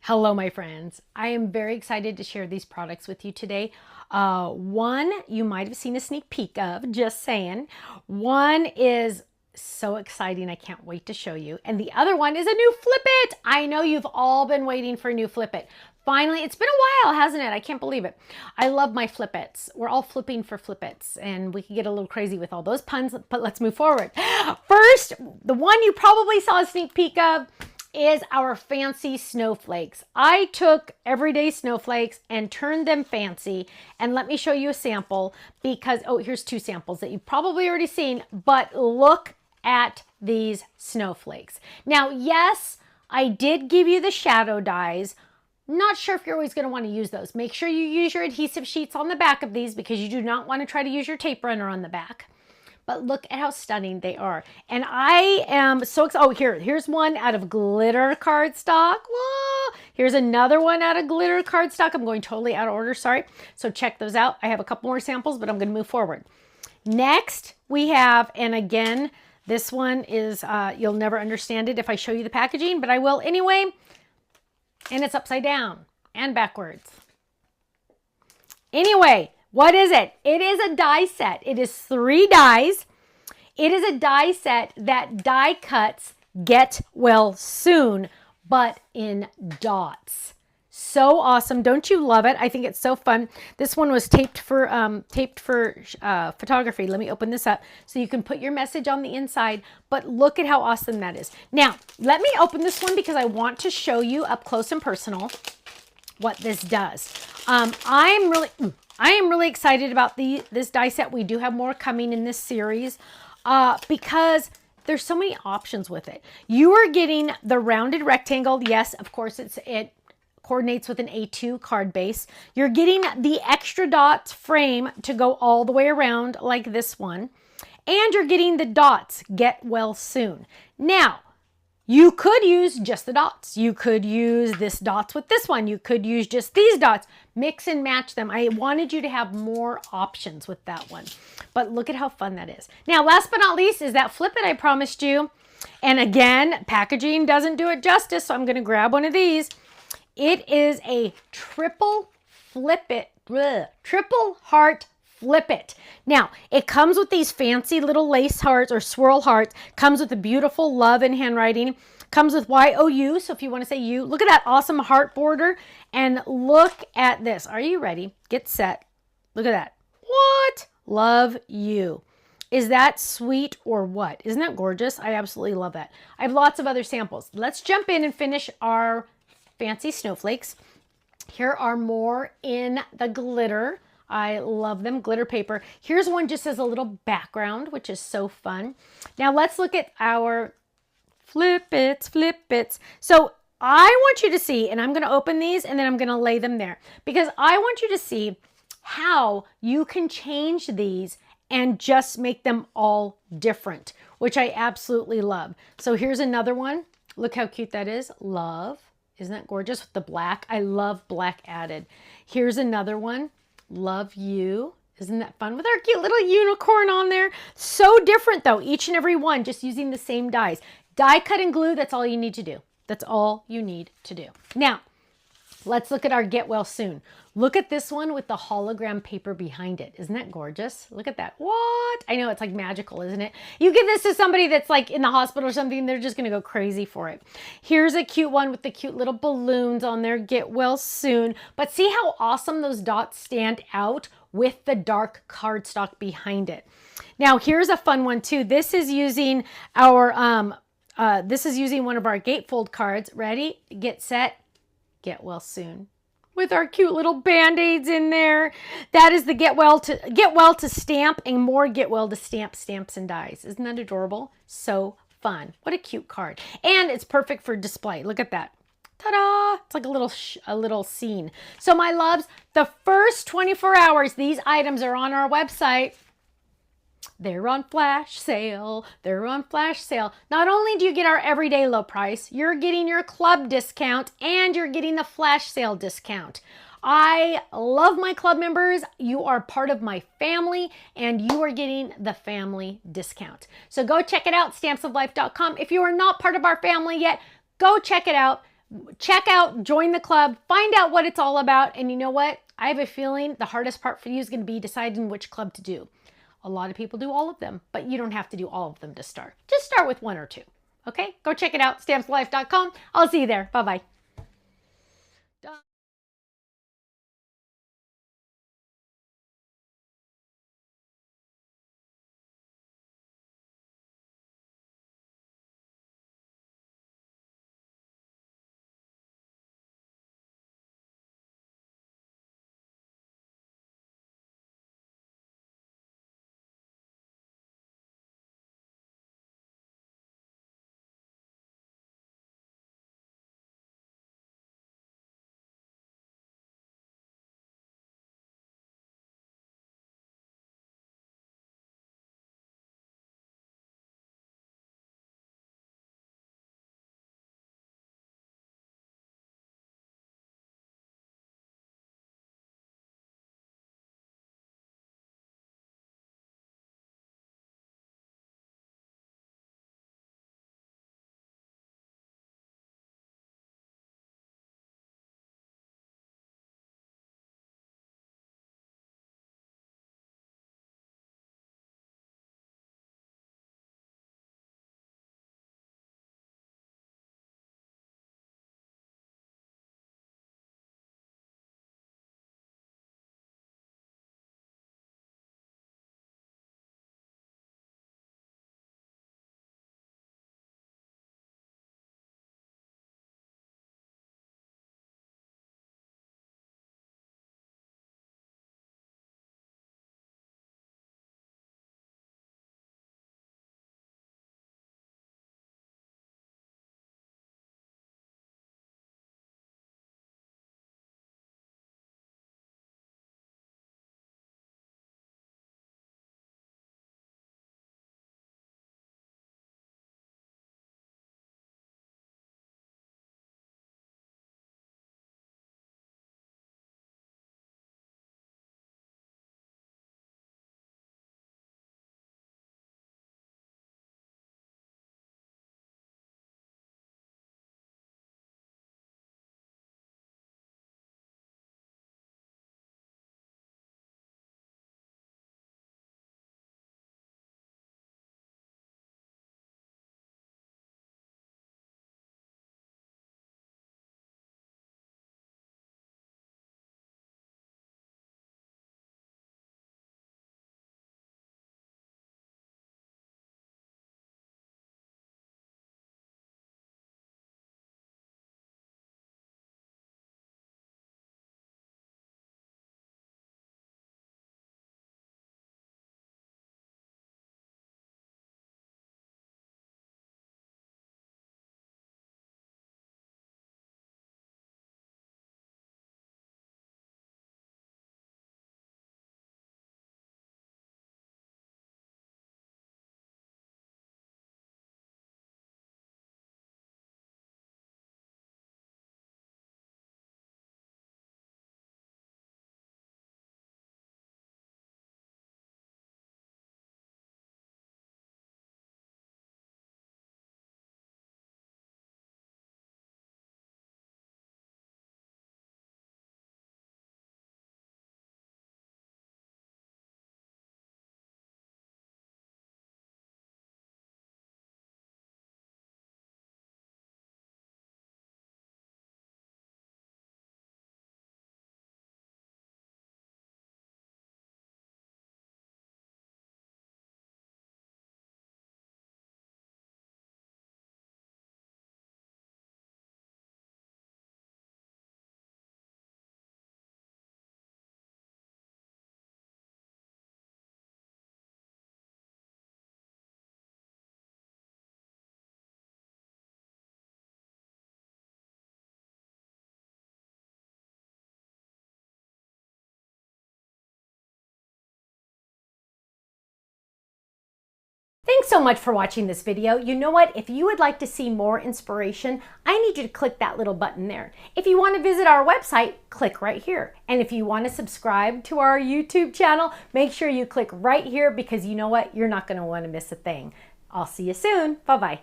Hello, my friends. I am very excited to share these products with you today. One you might have seen a sneak peek of, just saying. One is so exciting, I can't wait to show you. And the other one is a new Flip It. I know you've all been waiting for a new Flip It. Finally, it's been a while, hasn't it? I can't believe it. I love my Flip Its. We're all flipping for Flip Its, and we can get a little crazy with all those puns, but let's move forward. First, the one you probably saw a sneak peek of is our fancy snowflakes. I took everyday snowflakes and turned them fancy, and let me show you a sample because, oh, here's two samples that you've probably already seen, but look at these snowflakes. Now, yes, I did give you the shadow dies. Not sure if you're always going to want to use those. Make sure you use your adhesive sheets on the back of these because you do not want to try to use your tape runner on the back. But look at how stunning they are. And I am so excited. Oh, here's one out of glitter cardstock. Whoa! Here's another one out of glitter cardstock. I'm going totally out of order, sorry. So check those out. I have a couple more samples, but I'm going to move forward. Next, we have, and again, this one is, you'll never understand it if I show you the packaging, but I will anyway. And it's upside down and backwards. Anyway, what is it? It is a die set. It is 3 dies. It is a die set that die cuts get well soon, but in dots. So awesome. Don't you love it? I think it's so fun. This one was taped for photography. Let me open this up so you can put your message on the inside, but look at how awesome that is. Now, let me open this one because I want to show you up close and personal what this does. I am really excited about this die set. We do have more coming in this series because there's so many options with it. You are getting the rounded rectangle. Yes, of course, it coordinates with an A2 card base. You're getting the extra dots frame to go all the way around like this one. And you're getting the dots get well soon. Now, you could use just the dots. You could use this dots with this one. You could use just these dots. Mix and match them. I wanted you to have more options with that one. But look at how fun that is. Now, last but not least is that Flip It I promised you. And again, packaging doesn't do it justice, so I'm going to grab one of these. It is a triple Flip It, triple heart Flip It. Now, it comes with these fancy little lace hearts or swirl hearts, comes with a beautiful love and handwriting, comes with YOU, so if you want to say you, look at that awesome heart border, and look at this. Are you ready? Get set. Look at that. What? Love you. Is that sweet or what? Isn't that gorgeous? I absolutely love that. I have lots of other samples. Let's jump in and finish our fancy snowflakes. Here are more in the glitter. I love them, glitter paper. Here's one just as a little background, which is so fun. Now let's look at our Flip Its, Flip Its. So I want you to see, and I'm going to open these and then I'm going to lay them there because I want you to see how you can change these and just make them all different, which I absolutely love. So here's another one. Look how cute that is. Love. Isn't that gorgeous with the black? I love black added. Here's another one. Love you. Isn't that fun with our cute little unicorn on there? So different though, each and every one, just using the same dies. Die cut and glue, that's all you need to do. That's all you need to do. Now, let's look at our get well soon. Look at this one with the hologram paper behind it. Isn't that gorgeous? Look at that. What? I know it's like magical, isn't it? You give this to somebody that's like in the hospital or something, they're just gonna go crazy for it. Here's a cute one with the cute little balloons on there. Get well soon. But see how awesome those dots stand out with the dark cardstock behind it. Now here's a fun one too. This is using our one of our gatefold cards. Ready, get set, get well soon. With our cute little band-aids in there. That is the get well to stamp and more get well to stamp stamps and dies. Isn't that adorable? So fun. What a cute card. And it's perfect for display. Look at that. Ta-da! It's like a little scene. So my loves, the first 24 hours, these items are on our website. They're on flash sale. They're on flash sale. Not only do you get our everyday low price, you're getting your club discount and you're getting the flash sale discount. I love my club members. You are part of my family and you are getting the family discount. So go check it out, stampsoflife.com. If you are not part of our family yet, go check it out. check out, join the club, find out what it's all about. And you know what? I have a feeling the hardest part for you is going to be deciding which club to do. A lot of people do all of them, but you don't have to do all of them to start. Just start with one or two. Okay? Go check it out, stampslife.com. I'll see you there. Bye-bye. Thanks so much for watching this video. You know what? If you would like to see more inspiration, I need you to click that little button there. If you want to visit our website, click right here. And if you want to subscribe to our YouTube channel, make sure you click right here because you know what? You're not going to want to miss a thing. I'll see you soon. Bye-bye.